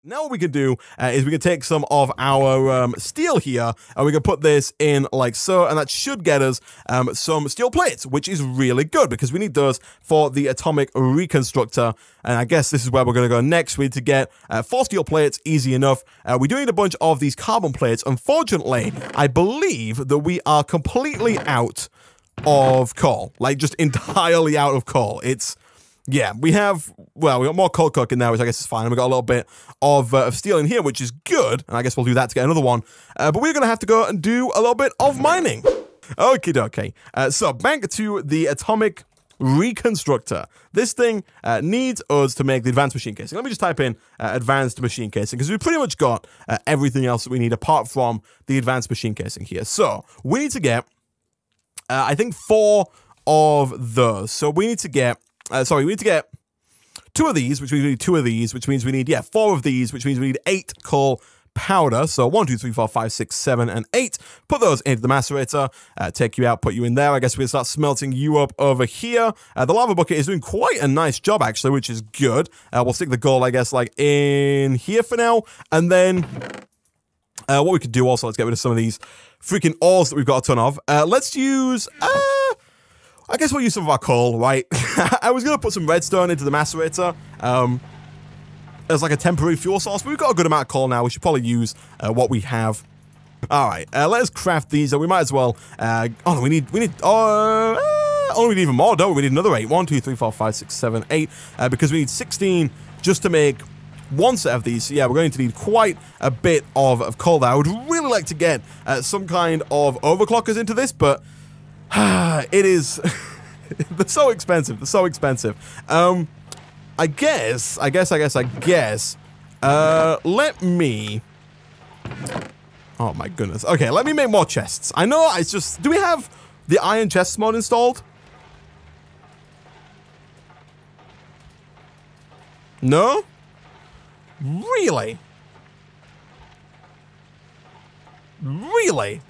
Now what we can do is we can take some of our steel here and we can put this in like so, and that should get us some steel plates, which is really good because we need those for the atomic reconstructor. And I guess this is where we're going to go next. We need to get 4 steel plates, easy enough. We do need a bunch of these carbon plates. Unfortunately, I believe that we are completely out of coal, like just entirely out of coal. Yeah, we got more coal cooking now, which I guess is fine. And we got a little bit of steel in here, which is good. And I guess we'll do that to get another one. But we're going to have to go and do a little bit of mining. Okie dokie. So back to the atomic reconstructor. This thing needs us to make the advanced machine casing. Let me just type in advanced machine casing because we've pretty much got everything else that we need apart from the advanced machine casing here. So we need to get, I think, 4 of those. So we need to get... we need to get 2 of these, which means we need 2 of these, which means we need, 4 of these, which means we need 8 coal powder. So 1, 2, 3, 4, 5, 6, 7, and 8. Put those into the macerator, take you out, put you in there. I guess we'll start smelting you up over here. The lava bucket is doing quite a nice job, actually, which is good. We'll stick the gold, I guess, like in here for now. And then what we could do also, let's get rid of some of these freaking ores that we've got a ton of. Let's use... I guess we'll use some of our coal, right? I was going to put some redstone into the macerator as like a temporary fuel source, but we've got a good amount of coal now. We should probably use what we have. All right, let's craft these. We might as well... we need even more, don't we? We need another 8. 1, 2, 3, 4, 5, 6, 7, 8, because we need 16 just to make 1 set of these. So yeah, we're going to need quite a bit of coal there. I would really like to get some kind of overclockers into this, but... it is... They're so expensive. They're so expensive. I guess... let me... Oh my goodness. Okay, let me make more chests. I know it's just... Do we have the iron chests mod installed? No? Really? Really?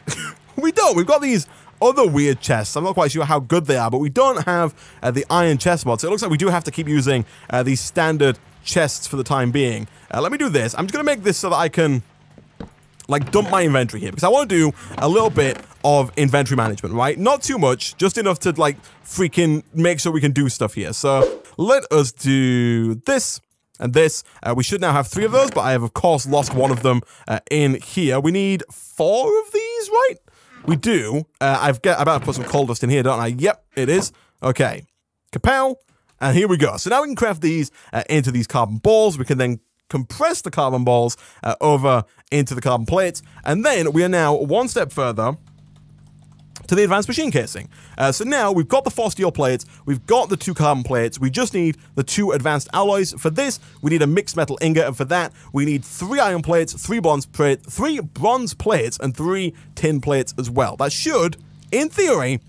We don't. We've got these... other weird chests. I'm not quite sure how good they are, but we don't have the iron chest mod, so it looks like we do have to keep using these standard chests for the time being. Let me do this. I'm just going to make this so that I can, like, dump my inventory here, because I want to do a little bit of inventory management, right? Not too much, just enough to, like, freaking make sure we can do stuff here. So let us do this and this. We should now have 3 of those, but I have, of course, lost 1 of them in here. We need 4 of these, right? We do. I better put some coal dust in here, don't I? Yep, it is. Okay. Kapow. And here we go. So now we can craft these into these carbon balls. We can then compress the carbon balls over into the carbon plates. And then we are now 1 step further to the advanced machine casing. So now we've got the 4 steel plates, we've got the 2 carbon plates, we just need the 2 advanced alloys. For this, we need a mixed metal ingot, and for that, we need 3 iron plates, 3 bronze plates, and 3 tin plates as well. That should, in theory,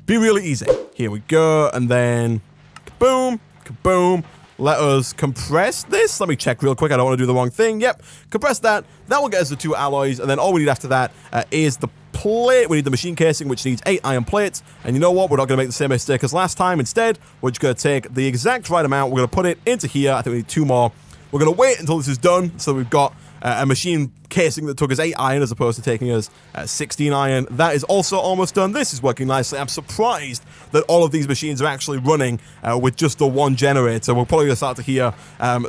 be really easy. Here we go, and then kaboom, kaboom. Let us compress this. Let me check real quick. I don't want to do the wrong thing. Yep, compress that. That will get us the 2 alloys, and then all we need after that is the plate. We need the machine casing, which needs 8 iron plates. And you know what? We're not going to make the same mistake as last time. Instead, we're just going to take the exact right amount. We're going to put it into here. I think we need 2 more. We're going to wait until this is done, so we've got a machine casing that took us 8 iron as opposed to taking us 16 iron. That is also almost done. This is working nicely. I'm surprised that all of these machines are actually running with just the 1 generator. We're probably going to start to hear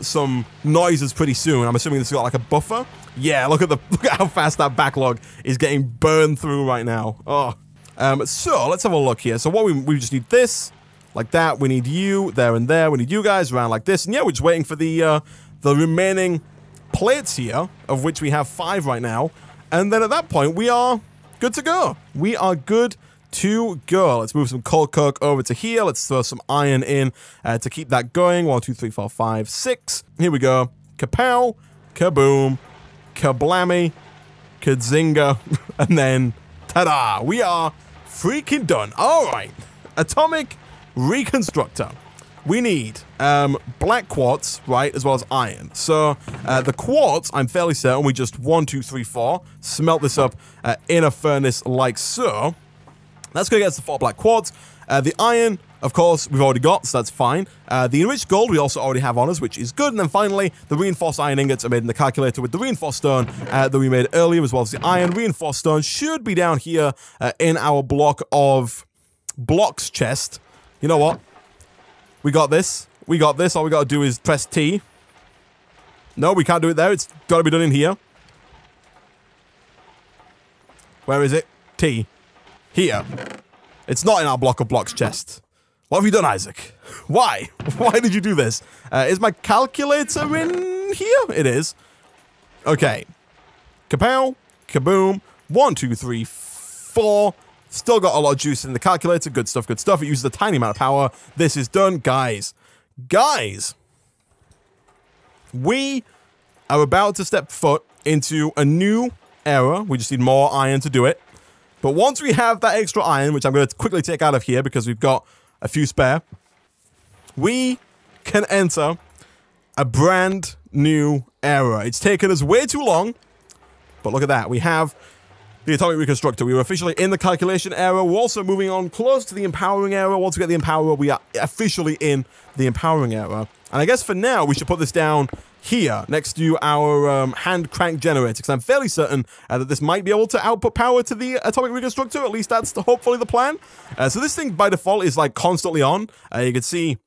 some noises pretty soon. I'm assuming this has got like a buffer. Yeah, look at how fast that backlog is getting burned through right now. Oh, so let's have a look here. So what we just need this, like that. We need you there and there. We need you guys around like this. And yeah, we're just waiting for the remaining plates here, of which we have 5 right now. And then at that point, we are good to go. We are good to go. Let's move some coal coke over to here. Let's throw some iron in to keep that going. 1, 2, 3, 4, 5, 6. Here we go. Kapow, kaboom, kablammy, kadzinga, and then ta-da! We are freaking done. All right, atomic reconstructor. We need black quartz, right, as well as iron. So the quartz, I'm fairly certain we just 1, 2, 3, 4 smelt this up in a furnace like so. That's going to get us the 4 black quartz. The iron, of course, we've already got, so that's fine. The enriched gold we also already have on us, which is good. And then finally, the reinforced iron ingots are made in the calculator with the reinforced stone that we made earlier, as well as the iron. Reinforced stone should be down here in our block of blocks chest. You know what? We got this. We got this. All we got to do is press T. No, we can't do it there. It's got to be done in here. Where is it? T. Here. It's not in our block of blocks chest. What have you done, Isaac? Why? Why did you do this? Is my calculator in here? It is. Okay. Kapow. Kaboom. 1, 2, 3, 4. Still got a lot of juice in the calculator. Good stuff, good stuff. It uses a tiny amount of power. This is done. Guys. Guys. We are about to step foot into a new era. We just need more iron to do it. But once we have that extra iron, which I'm going to quickly take out of here because we've got a few spare, we can enter a brand new era. It's taken us way too long, but look at that. We have the Atomic Reconstructor. We were officially in the calculation era. We're also moving on close to the empowering era. Once we get the empower, we are officially in the empowering era. And I guess for now, we should put this down here next to our hand crank generator, because I'm fairly certain that this might be able to output power to the Atomic Reconstructor. At least that's hopefully the plan. So this thing by default is like constantly on. You can see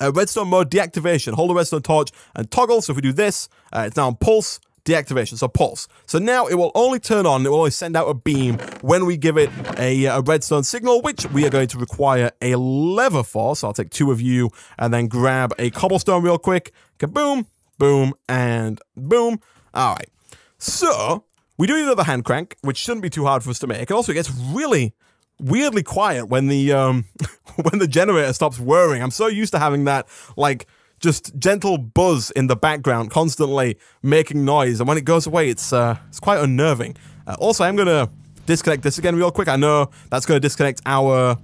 redstone mode deactivation. Hold the redstone torch and toggle. So if we do this, it's now on pulse deactivation. So pulse. So now it will only turn on. It will only send out a beam when we give it a redstone signal, which we are going to require a lever for. So I'll take 2 of you and then grab a cobblestone real quick. Kaboom. Boom, and boom. All right. So, we do need another hand crank, which shouldn't be too hard for us to make. And also, it gets really weirdly quiet when the when the generator stops whirring. I'm so used to having that, like, just gentle buzz in the background, constantly making noise. And when it goes away, it's quite unnerving. Also, I'm going to disconnect this again real quick. I know that's going to disconnect our...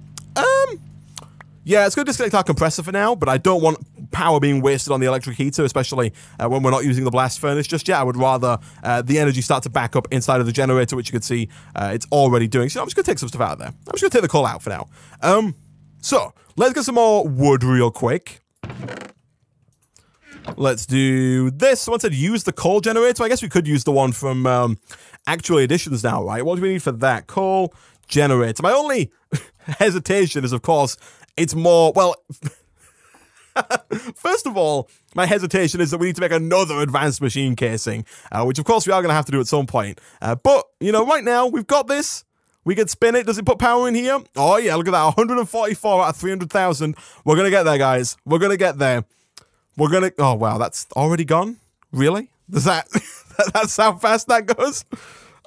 Yeah, it's going to disconnect our compressor for now, but I don't want power being wasted on the electric heater, especially when we're not using the blast furnace just yet. I would rather the energy start to back up inside of the generator, which you can see it's already doing. So I'm just going to take some stuff out of there. I'm just going to take the coal out for now. So, let's get some more wood real quick. Let's do this. Someone said use the coal generator. I guess we could use the one from Actual Editions now, right? What do we need for that? Coal generator. My only hesitation is, of course, it's more, well, first of all, my hesitation is that we need to make another advanced machine casing, which of course we are going to have to do at some point. But, you know, right now, we've got this. We can spin it. Does it put power in here? Oh, yeah, look at that. 144 out of 300,000. We're going to get there, guys. We're going to get there. We're going to, oh, wow, that's already gone? Really? Does that, that's how fast that goes?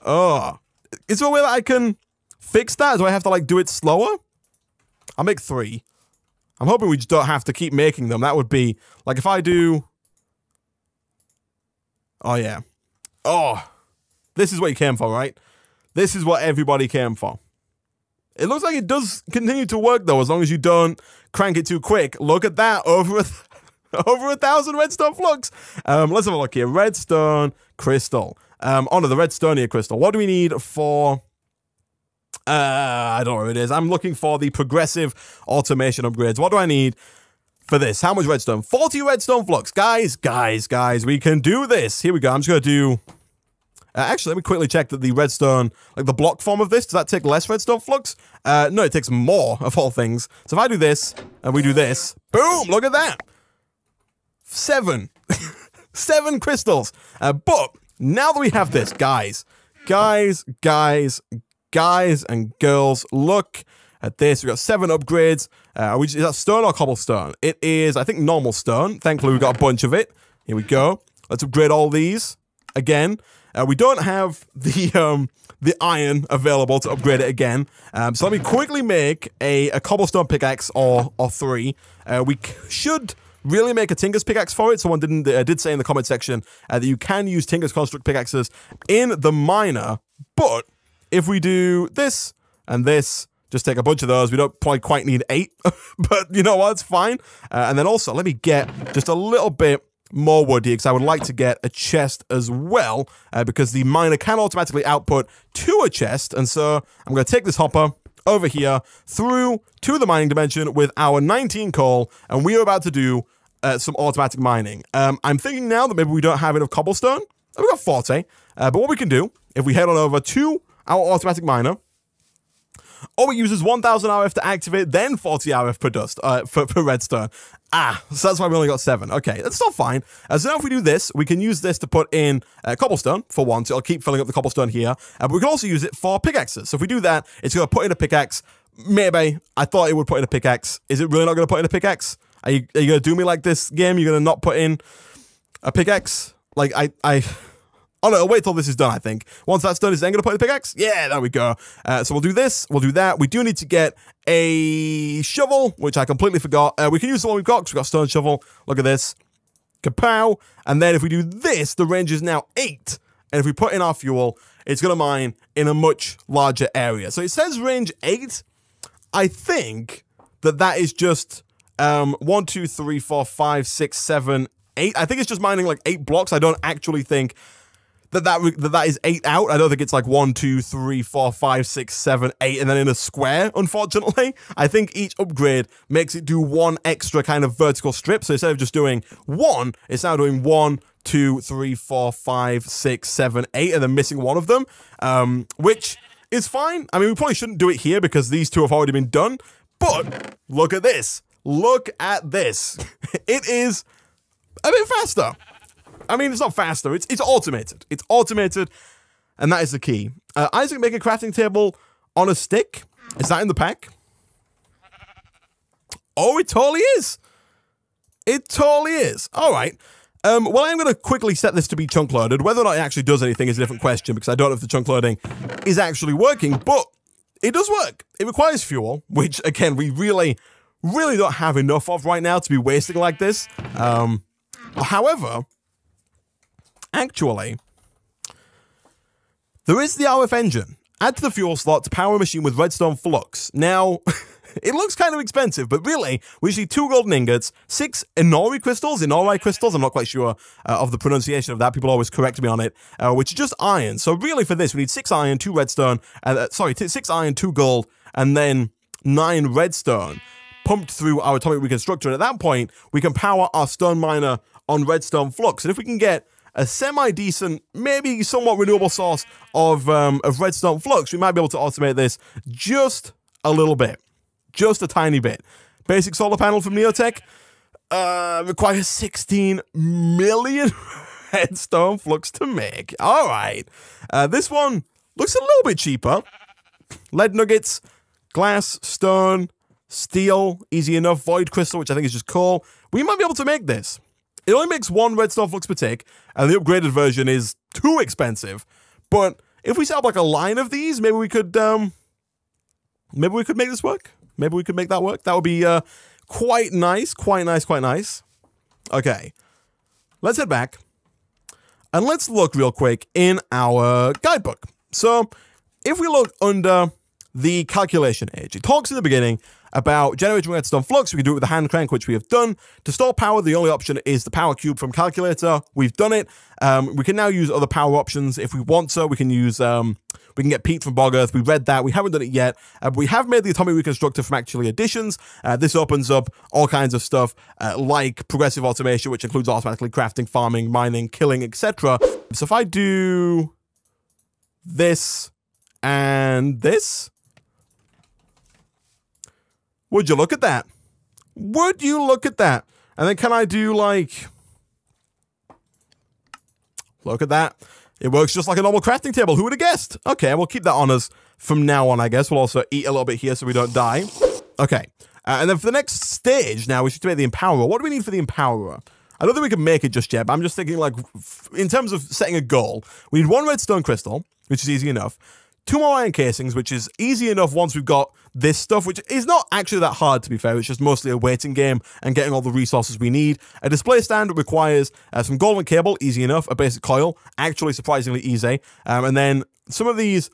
Oh, is there a way that I can fix that? Do I have to, like, do it slower? I'll make 3. I'm hoping we just don't have to keep making them. That would be, like, if I do... Oh, yeah. Oh, this is what you came for, right? This is what everybody came for. It looks like it does continue to work, though, as long as you don't crank it too quick. Look at that. Over 1,000 redstone flux. Let's have a look here. Redstone crystal. Oh, no, the redstonia crystal. What do we need for... I don't know what it is. I'm looking for the progressive automation upgrades. What do I need for this? How much redstone? 40 redstone flux. Guys, we can do this. Here we go. I'm just going to do... actually, let me quickly check that the redstone, like the block form of this, does that take less redstone flux? No, it takes more, of all things. So if I do this, and we do this, boom, look at that. 7. 7 crystals. But now that we have this, guys and girls, look at this. We've got 7 upgrades. Is that stone or cobblestone? It is, I think, normal stone. Thankfully, we've got a bunch of it. Here we go. Let's upgrade all these. Again, we don't have the iron available to upgrade it again. So let me quickly make a cobblestone pickaxe or 3. We should really make a Tinker's pickaxe for it. Someone did say in the comment section that you can use Tinker's construct pickaxes in the miner, but if we do this and this, just take a bunch of those. We don't probably quite need 8, but you know what? It's fine. And then also, let me get just a little bit more wood here, because I would like to get a chest as well, because the miner can automatically output to a chest. And so I'm going to take this hopper, over here through to the mining dimension with our 19 coal, and we are about to do some automatic mining. I'm thinking now that maybe we don't have enough cobblestone. We've got 40, but what we can do, if we head on over to our automatic miner, it uses 1000 RF to activate, then 40 RF per dust, for redstone. So that's why we only got 7. Okay, that's still fine. So now if we do this, we can use this to put in cobblestone, for one, so it'll keep filling up the cobblestone here. But we can also use it for pickaxes. So if we do that, it's going to put in a pickaxe. Maybe. I thought it would put in a pickaxe. Is it really not going to put in a pickaxe? Are you going to do me like this game? You're going to not put in a pickaxe? Like, oh no, I'll wait till this is done, I think. Once that's done, is then going to put in the pickaxe? Yeah, there we go. So we'll do this, we'll do that. We do need to get a shovel, which I completely forgot. We can use the one we've got, because we've got stone shovel. Look at this. Kapow. And then if we do this, the range is now 8. And if we put in our fuel, it's going to mine in a much larger area. So it says range 8. I think that is just 1, 2, 3, 4, 5, 6, 7, 8. I think it's just mining like 8 blocks. I don't actually think that is 8 out. I don't think it's like 1, 2, 3, 4, 5, 6, 7, 8, and then in a square, unfortunately. I think each upgrade makes it do 1 extra kind of vertical strip. So instead of just doing 1, it's now doing 1, 2, 3, 4, 5, 6, 7, 8, and then missing one of them, which is fine. I mean, we probably shouldn't do it here because these 2 have already been done, but look at this. Look at this. It is a bit faster. I mean, it's not faster. It's automated. It's automated, and that is the key. Isaac, make a crafting table on a stick. Is that in the pack? Oh, it totally is. It totally is. All right. Well, I'm going to quickly set this to be chunk loaded. Whether or not it actually does anything is a different question, because I don't know if the chunk loading is actually working, but it does work. It requires fuel, which, again, we really don't have enough of right now to be wasting like this. However, actually, there is the RF engine. Add to the fuel slot to power a machine with redstone flux. Now, it looks kind of expensive, but really, we just need 2 golden ingots, 6 Inori crystals, I'm not quite sure of the pronunciation of that. People always correct me on it, which is just iron. So really for this, we need 6 iron, 2 redstone, 6 iron, 2 gold, and then 9 redstone pumped through our atomic reconstructor. And at that point, we can power our stone miner on redstone flux. And if we can get a semi-decent, maybe somewhat renewable source of redstone flux, we might be able to automate this just a little bit. Just a tiny bit. Basic solar panel from Neotech requires 16 million redstone flux to make. All right. This one looks a little bit cheaper. Lead nuggets, glass, stone, steel, easy enough. Void crystal, which I think is just coal. We might be able to make this. It only makes 1 redstone flux per tick, and the upgraded version is too expensive. But if we set up like a line of these, maybe we could make this work. Maybe we could make that work. That would be quite nice, quite nice. Okay, let's head back, and let's look real quick in our guidebook. So, if we look under the calculation age, it talks in the beginning about generating redstone flux. We can do it with the hand crank, which we have done. To store power, the only option is the power cube from calculator. We've done it. We can now use other power options if we want to. We can use, we can get Pete from Bog Earth. We read that. We haven't done it yet. But we have made the atomic reconstructor from actually additions. This opens up all kinds of stuff like progressive automation, which includes automatically crafting, farming, mining, killing, etc. So if I do this and this, would you look at that? Would you look at that? And then can I do like, look at that. It works just like a normal crafting table. Who would have guessed? Okay, we'll keep that on us from now on, I guess. We'll also eat a little bit here so we don't die. Okay. And then for the next stage, now we should make the Empowerer. What do we need for the Empowerer? I don't think we can make it just yet, but I'm just thinking like, in terms of setting a goal, we need 1 redstone crystal, which is easy enough. 2 more iron casings, which is easy enough once we've got this stuff, which is not actually that hard, to be fair. It's just mostly a waiting game and getting all the resources we need. A display stand requires some golden cable, easy enough. A basic coil, actually surprisingly easy. And then some of these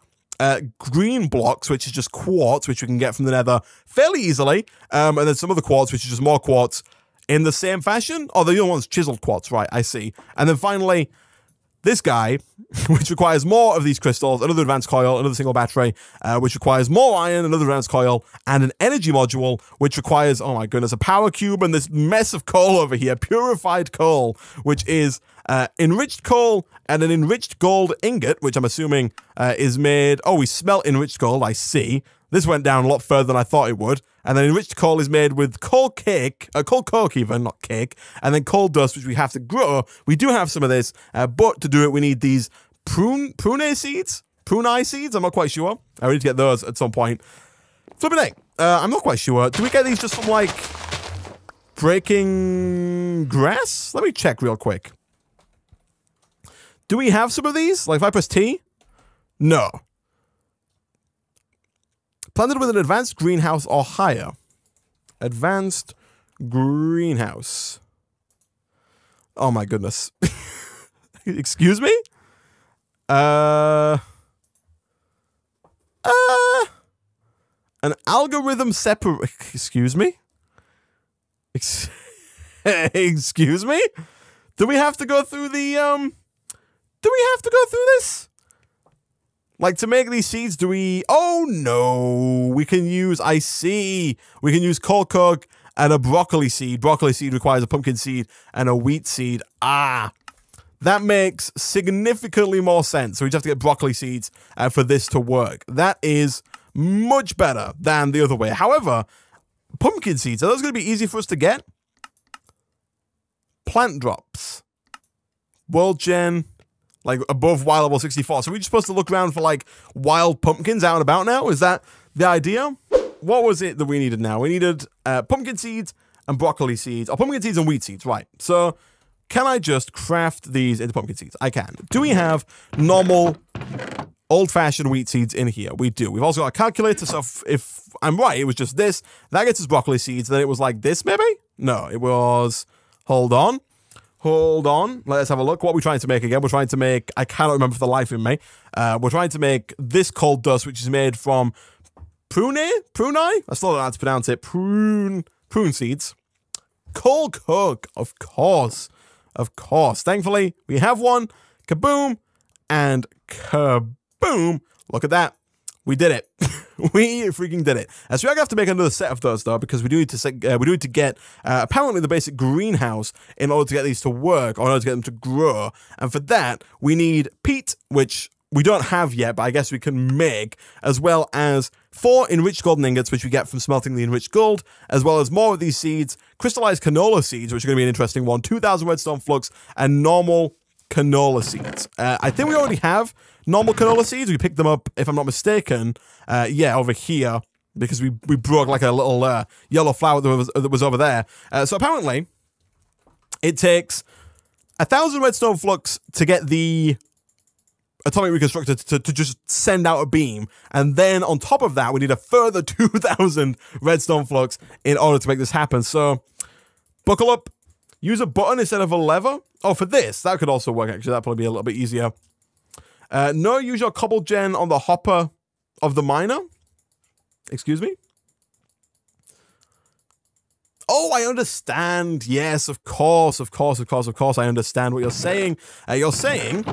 green blocks, which is just quartz, which we can get from the nether fairly easily. And then some of the quartz, which is just more quartz in the same fashion. Oh, the other one's chiseled quartz, right, I see. And then finally, this guy, which requires more of these crystals, another advanced coil, another single battery, which requires more iron, another advanced coil, and an energy module, which requires, oh my goodness, a power cube and this mess of coal over here, purified coal, which is enriched coal and an enriched gold ingot, which I'm assuming is made, oh, we smelt enriched gold, I see. This went down a lot further than I thought it would. And then enriched coal is made with coal coke even, not cake, and then coal dust, which we have to grow. We do have some of this, but to do it, we need these prune seeds? Prune seeds? I'm not quite sure. I need to get those at some point. Flipping egg. I'm not quite sure. Do we get these just from, like, breaking grass? Let me check real quick. Do we have some of these? Like, if I press T? No. Planted with an advanced greenhouse or higher. Advanced greenhouse. Oh my goodness. Excuse me? An algorithm separate. Excuse me? Excuse me? Do we have to go through the, do we have to go through this? Like, to make these seeds, do we... Oh, no. We can use... I see. We can use coal coke and a broccoli seed. Broccoli seed requires a pumpkin seed and a wheat seed. Ah. That makes significantly more sense. So we just have to get broccoli seeds for this to work. That is much better than the other way. However, pumpkin seeds, are those going to be easy for us to get? Plant drops. World Gen... Like, above wild level 64. So we're just supposed to look around for, like, wild pumpkins out and about now? Is that the idea? What was it that we needed now? We needed pumpkin seeds and broccoli seeds. Or pumpkin seeds and wheat seeds, right. So, can I just craft these into pumpkin seeds? I can. Do we have normal, old-fashioned wheat seeds in here? We do. We've also got a calculator, so if I'm right, it was just this. That gets us broccoli seeds. Then it was like this, maybe? No, it was... Hold on. Hold on, let's have a look. What are we trying to make again? We're trying to make, I cannot remember for the life of me. We're trying to make this coal dust, which is made from prune? I still don't know how to pronounce it. Prune seeds. Coal coke, of course. Of course. Thankfully, we have one. Kaboom and kaboom. Look at that. We did it. We freaking did it. So we're going to have to make another set of those, though, because we do need to get apparently the basic greenhouse in order to get these to work, or in order to get them to grow. And for that, we need peat, which we don't have yet, but I guess we can make, as well as 4 enriched golden ingots, which we get from smelting the enriched gold, as well as more of these seeds, crystallized canola seeds, which are going to be an interesting one, 2,000 redstone flux, and normal canola seeds. I think we already have normal canola seeds. We picked them up, if I'm not mistaken, yeah, over here, because we broke like a little yellow flower that was over there. So apparently, it takes 1,000 redstone flux to get the atomic reconstructor to just send out a beam, and then on top of that, we need a further 2,000 redstone flux in order to make this happen. So, buckle up. Use a button instead of a lever. Oh, for this, that could also work, actually. That'd probably be a little bit easier. No, use your cobble gen on the hopper of the miner. Excuse me? Oh, I understand. Yes, of course. I understand what you're saying. You're saying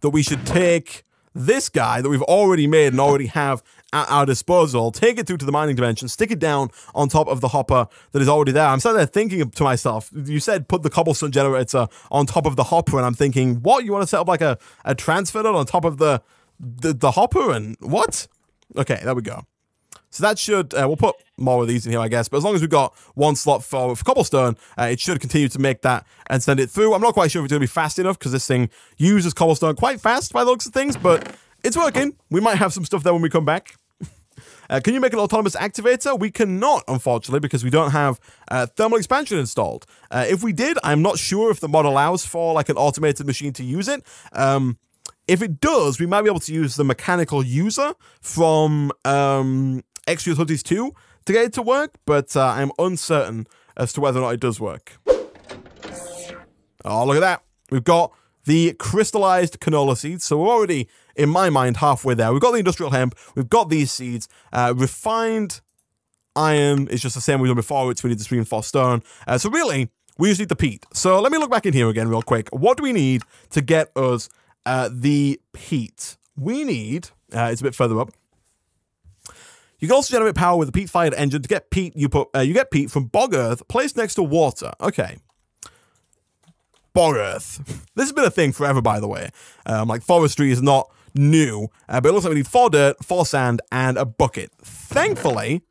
that we should take this guy that we've already made and already have at our disposal, take it through to the mining dimension, stick it down on top of the hopper that is already there. I'm sitting there thinking to myself, you said put the cobblestone generator on top of the hopper, and I'm thinking, what? You want to set up like a transfer node on top of the hopper? And what? Okay, there we go. So that should, we'll put more of these in here, I guess. But as long as we've got one slot for cobblestone, it should continue to make that and send it through. I'm not quite sure if it's going to be fast enough, because this thing uses cobblestone quite fast by the looks of things, but it's working. We might have some stuff there when we come back. Can you make an autonomous activator? We cannot, unfortunately, because we don't have thermal expansion installed. If we did, I'm not sure if the mod allows for like an automated machine to use it. If it does, we might be able to use the mechanical user from Extra Utilities 2 to get it to work, but I'm uncertain as to whether or not it does work. Oh, look at that. We've got the crystallized canola seeds, so we're already, in my mind, halfway there. We've got the industrial hemp, we've got these seeds. Refined iron is just the same we've done before, which we need to reinforce stone. So really, we just need the peat. So let me look back in here again real quick. What do we need to get us the peat. We need, it's a bit further up. You can also generate power with a peat-fired engine. To get peat, you get peat from bog earth placed next to water. Okay. Bog earth. This has been a thing forever, by the way. Like, forestry is not new, but it looks like we need 4 dirt, 4 sand, and a bucket. Thankfully,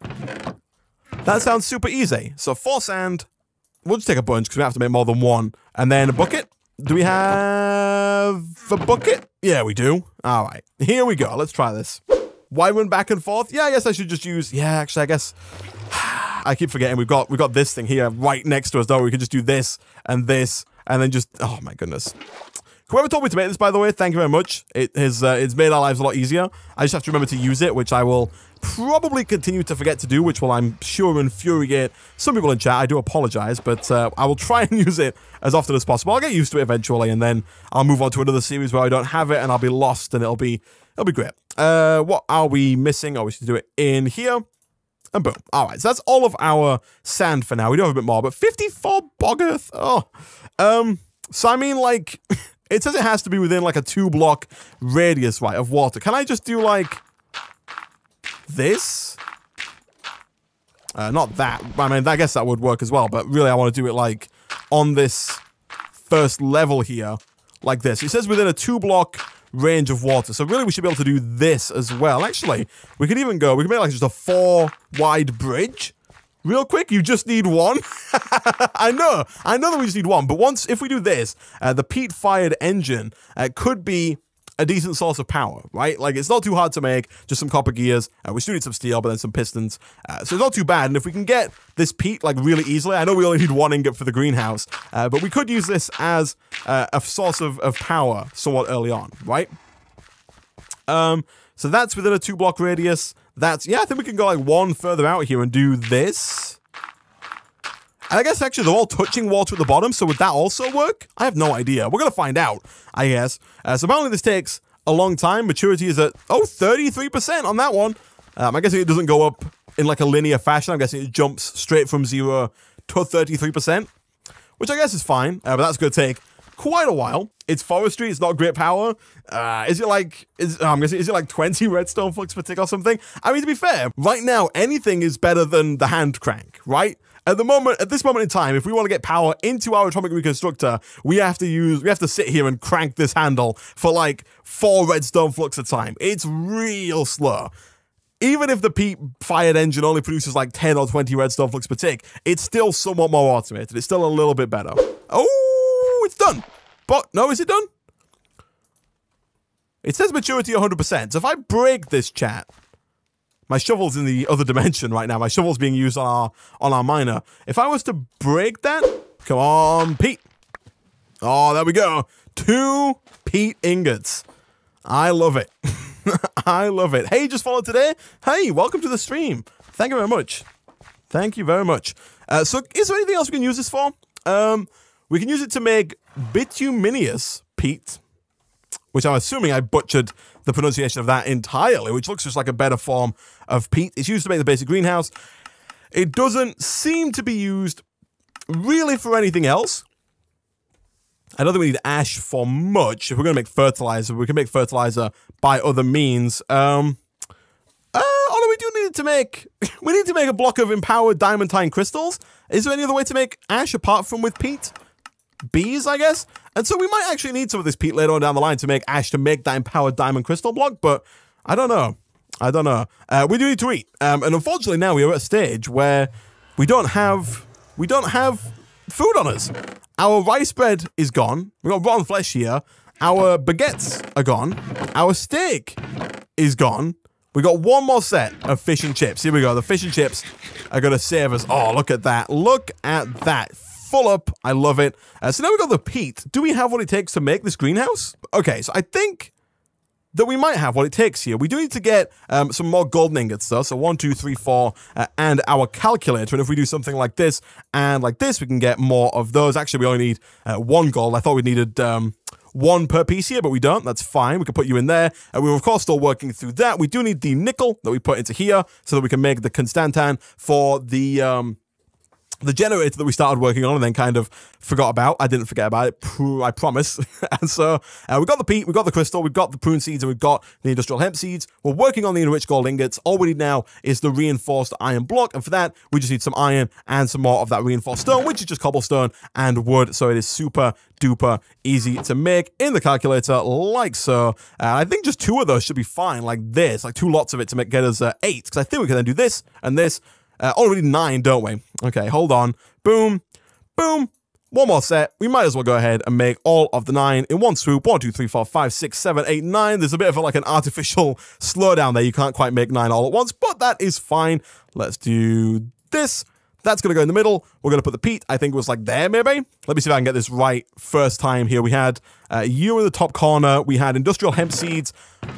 that sounds super easy. So 4 sand, we'll just take a bunch because we have to make more than one. And then a bucket. Do we have a bucket? Yeah, we do. All right, here we go. Let's try this. Why run back and forth? Yeah, I guess I should just use, yeah, actually, I guess, I keep forgetting we've got this thing here right next to us, though. We can just do this, and then just, oh my goodness. Whoever told me to make this, by the way, thank you very much. It's made our lives a lot easier. I just have to remember to use it, which I will probably continue to forget to do, which will, I'm sure, infuriate some people in chat. I do apologize, but I will try and use it as often as possible. I'll get used to it eventually, and then I'll move on to another series where I don't have it, and I'll be lost, and it'll be great. What are we missing? Oh, we should do it in here. And boom. All right, so that's all of our sand for now. We do have a bit more, but 54 bog earth. Oh. So I mean, like... It says it has to be within, like, a 2-block radius, right, of water. Can I just do, like, this? Not that. I mean, I guess that would work as well, but really I want to do it, like, on this first level here, like this. It says within a 2-block range of water, so really we should be able to do this as well. Actually, we could even go, we could make, like, just a 4-wide bridge. Real quick, you just need one. I know that we just need one, but if we do this, the peat-fired engine could be a decent source of power, right? Like, it's not too hard to make, just some copper gears. We still need some steel, but then some pistons. So it's not too bad, and if we can get this peat, like, really easily, I know we only need 1 ingot for the greenhouse, but we could use this as a source of power somewhat early on, right? So that's within a 2-block radius. Yeah, I think we can go like 1 further out here and do this. And I guess actually they're all touching water at the bottom, so would that also work? I have no idea. We're going to find out, I guess. So apparently this takes a long time. Maturity is at, 33% on that one. I'm guessing it doesn't go up in like a linear fashion. I'm guessing it jumps straight from 0 to 33%, which I guess is fine, but that's going to take quite a while. It's forestry, it's not great power. Is it like 20 redstone flux per tick or something? I mean, to be fair, right now, anything is better than the hand crank, right? At this moment in time, if we want to get power into our atomic reconstructor, we have to sit here and crank this handle for like 4 redstone flux a time. It's real slow. Even if the peat-fired engine only produces like 10 or 20 redstone flux per tick, it's still somewhat more automated. It's still a little bit better. Oh, it's done. But, no, is it done? It says maturity 100%. So if I break this, chat, my shovel's in the other dimension right now. My shovel's being used on our miner. If I was to break that, come on, peat. Oh, there we go. 2 peat ingots. I love it. I love it. Hey, just followed today. Hey, welcome to the stream. Thank you very much. Thank you very much. So is there anything else we can use this for? We can use it to make bituminous peat, which I'm assuming I butchered the pronunciation of that entirely, which looks just like a better form of peat. It's used to make the basic greenhouse. It doesn't seem to be used really for anything else. I don't think we need ash for much. If we're going to make fertilizer, we can make fertilizer by other means. Although we do need to make... we need to make a block of empowered diamantine crystals. Is there any other way to make ash apart from with peat? Bees, I guess? And so we might actually need some of this peat later on down the line to make ash to make that empowered diamond crystal block, but I don't know. We do need to eat. And unfortunately now we are at a stage where we don't have food on us. Our rice bread is gone. We've got rotten flesh here. Our baguettes are gone. Our steak is gone. We got 1 more set of fish and chips. Here we go. The fish and chips are going to save us. Oh, look at that. Look at that. Full up. I love it. So now we've got the peat. Do we have what it takes to make this greenhouse? Okay, so I think that we might have what it takes here. We do need to get some more golden ingots, though. So 1, 2, 3, 4, and our calculator. And if we do something like this and like this, we can get more of those. Actually, we only need 1 gold. I thought we needed 1 per piece here, but we don't. That's fine. We can put you in there. And we're, of course, still working through that. We do need the nickel that we put into here so that we can make the Constantan for the the generator that we started working on and then kind of forgot about. I didn't forget about it, I promise. And so we got the peat, we got the crystal, we've got the prune seeds, and we've got the industrial hemp seeds. We're working on the enriched gold ingots. All we need now is the reinforced iron block, and for that, we just need some iron and some more of that reinforced stone, which is just cobblestone and wood. So it is super duper easy to make in the calculator, like so. I think just 2 of those should be fine, like this, like 2 lots of it to get us 8, because I think we can then do this and this. Already 9, don't we? Okay, hold on. Boom, boom. 1 more set. We might as well go ahead and make all of the 9 in one swoop. 1, 2, 3, 4, 5, 6, 7, 8, 9. There's a bit of like an artificial slowdown there. You can't quite make 9 all at once, but that is fine. Let's do this. That's going to go in the middle. We're going to put the peat, I think it was like there, maybe. Let me see if I can get this right first time here. We had you in the top corner. We had industrial hemp seeds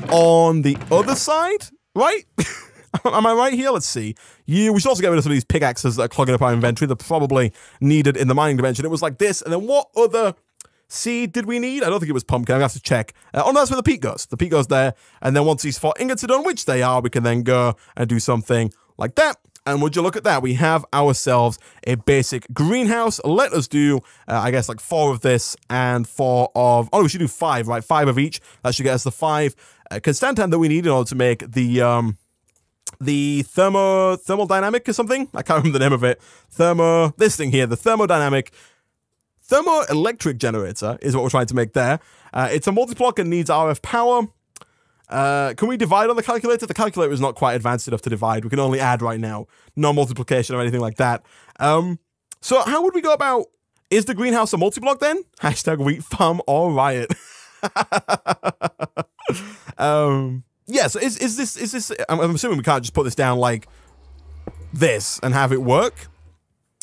on the other side, right? Am I right here? Let's see. We should also get rid of some of these pickaxes that are clogging up our inventory. They're probably needed in the mining dimension. It was like this. And then what other seed did we need? I don't think it was pumpkin. I'm going to have to check. Oh, no, that's where the peat goes. The peat goes there. And then once these 4 ingots are done, which they are, we can then go and do something like that. And would you look at that? We have ourselves a basic greenhouse. Let us do, I guess, like 4 of this and 4 of... Oh, we should do 5, right? 5 of each. That should get us the 5 constantan that we need in order to make the thermodynamic or something? I can't remember the name of it. This thing here, the thermoelectric generator is what we're trying to make there. It's a multi-block and needs RF power. Can we divide on the calculator? The calculator is not quite advanced enough to divide. We can only add right now. No multiplication or anything like that. So how would we go about... Is the greenhouse a multi-block then? Hashtag wheat farm or riot. Yeah, so is this... I'm assuming we can't just put this down like this and have it work.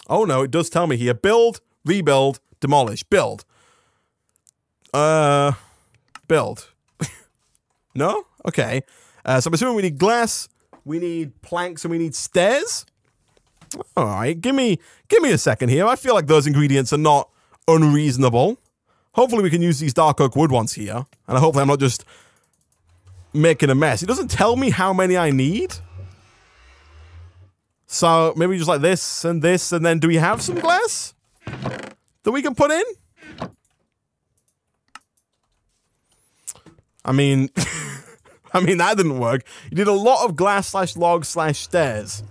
Oh no, it does tell me here. Build, rebuild, demolish, build. Build. No? Okay. So I'm assuming we need glass, we need planks, and we need stairs. All right, give me a second here. I feel like those ingredients are not unreasonable. Hopefully we can use these dark oak wood ones here. And hopefully I'm not just making a mess. It doesn't tell me how many I need. So maybe just like this, and then do we have some glass that we can put in? I mean, that didn't work. You did a lot of glass / log / stairs.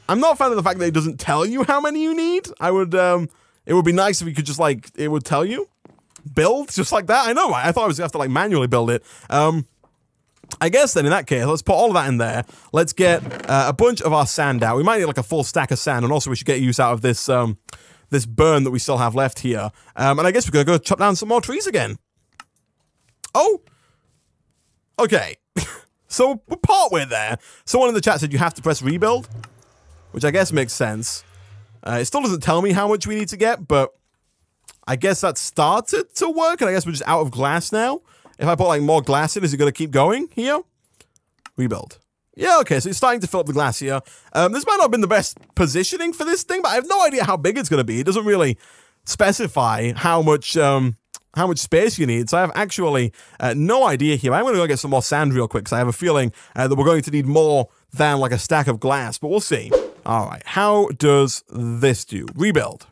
I'm not a fan of the fact that it doesn't tell you how many you need. It would be nice if you could just like, it would tell you. Build just like that. I know, right? I thought I was gonna have to like manually build it. I guess then in that case, let's put all of that in there. Let's get a bunch of our sand out. We might need like a full stack of sand, and also we should get use out of this this burn that we still have left here. And I guess we're gonna go chop down some more trees again. Oh, okay. So we're partway there. Someone in the chat said you have to press rebuild, which I guess makes sense. It still doesn't tell me how much we need to get, but I guess that started to work, and I guess we're just out of glass now. If I put like more glass in, is it going to keep going here? Rebuild. Yeah, okay, so it's starting to fill up the glass here. This might not have been the best positioning for this thing, but I have no idea how big it's going to be. It doesn't really specify how much space you need, so I have actually no idea here. I'm going to go get some more sand real quick, because I have a feeling that we're going to need more than like a stack of glass, but we'll see. All right, how does this do? Rebuild.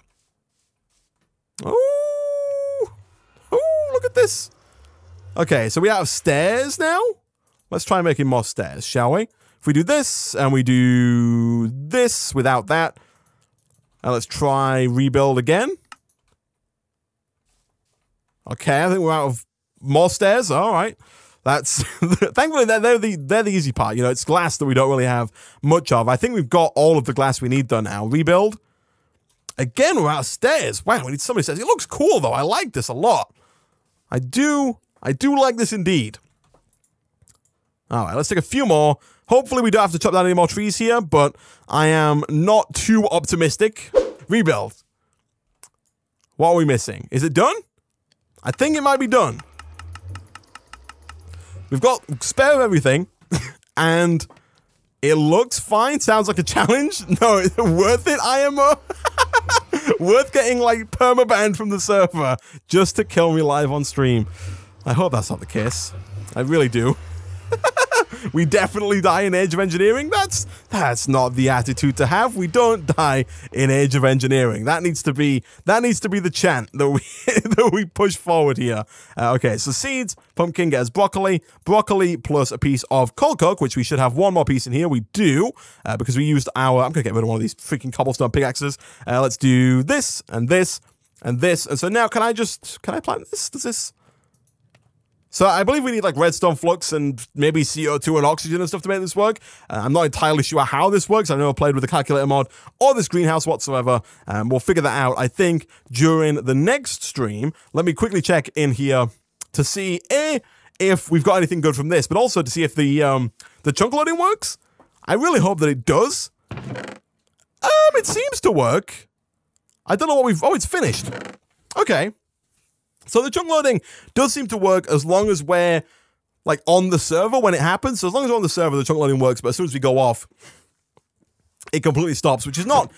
Oh, look at this. Okay, so we have stairs now. Let's try making more stairs, shall we? If we do this, and we do this without that, and let's try rebuild again. Okay, I think we're out of more stairs. All right. That's thankfully they're the easy part. You know, it's glass that we don't really have much of. I think we've got all of the glass we need though now. Rebuild. Again, we're out of stairs. Wow, we need somebody stairs. It looks cool though. I like this a lot. I do like this indeed. All right, let's take a few more. Hopefully we don't have to chop down any more trees here, but I am not too optimistic. Rebuild. What are we missing? Is it done? I think it might be done. We've got spare of everything, and it looks fine. Sounds like a challenge. No, is it worth it, IMO? Worth getting, like, permabanned from the server just to kill me live on stream. I hope that's not the case. I really do. We definitely die in Age of Engineering. That's not the attitude to have. We don't die in Age of Engineering. That needs to be the chant that we that we push forward here. Okay, so seeds, pumpkin gets broccoli plus a piece of coal coke, which we should have one more piece in here. We do because we used our. I'm gonna get rid of one of these freaking cobblestone pickaxes. Let's do this and this and this. And so now, can I plant this? Does this? So I believe we need like redstone flux and maybe CO2 and oxygen and stuff to make this work. I'm not entirely sure how this works. I've never played with the calculator mod or this greenhouse whatsoever. We'll figure that out, I think, during the next stream. Let me quickly check in here to see if we've got anything good from this, but also to see if the chunk loading works. I really hope that it does. It seems to work. I don't know what we've... Oh, it's finished. Okay. So the chunk loading does seem to work as long as we're, like, on the server when it happens. So as long as we're on the server, the chunk loading works, but as soon as we go off, it completely stops, which is not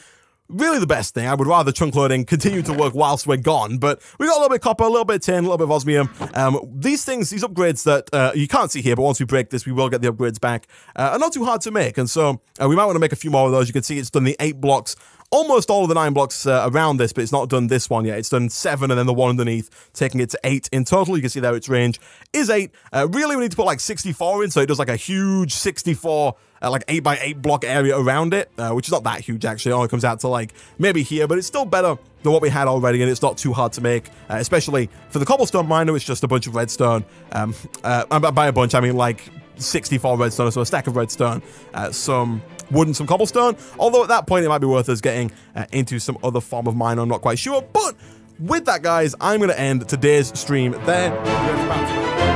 really the best thing. I would rather chunk loading continue to work whilst we're gone, but we got a little bit of copper, a little bit of tin, a little bit of osmium. These things, these upgrades that you can't see here, but once we break this, we will get the upgrades back, are not too hard to make, and so we might want to make a few more of those. You can see it's done the 8 blocks, almost all of the 9 blocks around this, but it's not done this one yet. It's done 7 and then the one underneath, taking it to 8 in total. You can see there its range is 8. Really, we need to put like 64 in, so it does like a huge 64, like 8x8 block area around it, which is not that huge actually. It only comes out to like maybe here, but it's still better than what we had already, and it's not too hard to make, especially for the cobblestone miner. It's just a bunch of redstone. By a bunch, I mean like 64 redstone, so a stack of redstone, some wood and some cobblestone, although at that point it might be worth us getting into some other form of mine. I'm not quite sure, but with that, guys, I'm going to end today's stream there.